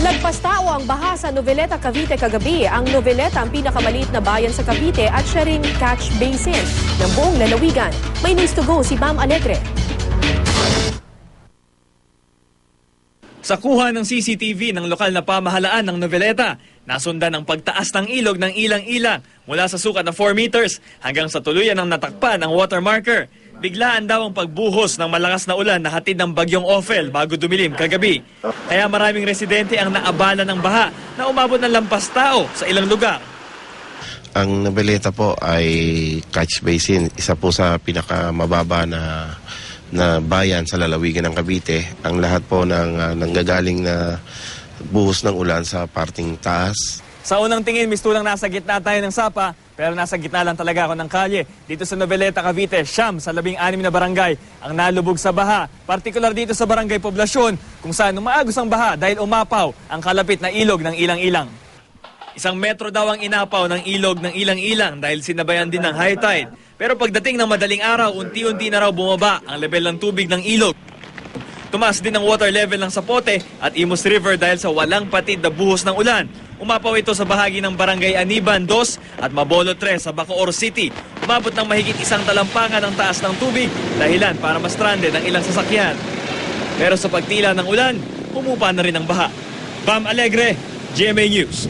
Lagpas tao ang baha sa Noveleta, Cavite kagabi. Ang Noveleta ang pinakamaliit na bayan sa Cavite at siya ring catch basin ng buong lalawigan. May news to go si Bam Alegre. Sa kuha ng CCTV ng lokal na pamahalaan ng Noveleta, nasundan ang pagtaas ng ilog ng ilang-ilang mula sa sukat na 4 meters hanggang sa tuluyan ng natakpan ang water marker. Biglaan daw ang pagbuhos ng malakas na ulan na hatid ng bagyong Ophel bago dumilim kagabi. Kaya maraming residente ang naabala ng baha na umabot ng lampas tao sa ilang lugar. Ang Noveleta po ay catch basin, isa po sa pinakamababa na bayan sa lalawigan ng Cavite. Ang lahat po ng nanggagaling na buhos ng ulan sa parting taas. Sa unang tingin, mistulang nasa gitna tayo ng sapa, pero nasa gitna lang talaga ako ng kalye. Dito sa Noveleta, Cavite, siyam sa 16 na barangay ang nalubog sa baha. Partikular dito sa barangay Poblasyon, kung saan umaagos ang baha dahil umapaw ang kalapit na ilog ng ilang-ilang. 1 metro daw ang inapaw ng ilog ng ilang-ilang dahil sinabayan din ng high tide. Pero pagdating ng madaling araw, unti-unti na raw bumaba ang level ng tubig ng ilog. Tumaas din ang water level ng Sapote at Imus River dahil sa walang patid na buhos ng ulan. Umapaw ito sa bahagi ng Barangay Aniban 2 at Mabolo 3 sa Bacoor City. Umabot ng mahigit 1 talampangan ang taas ng tubig, dahilan para ma-stranded ang ilang sasakyan. Pero sa pagtila ng ulan, humupa na rin ang baha. Bam Alegre, GMA News.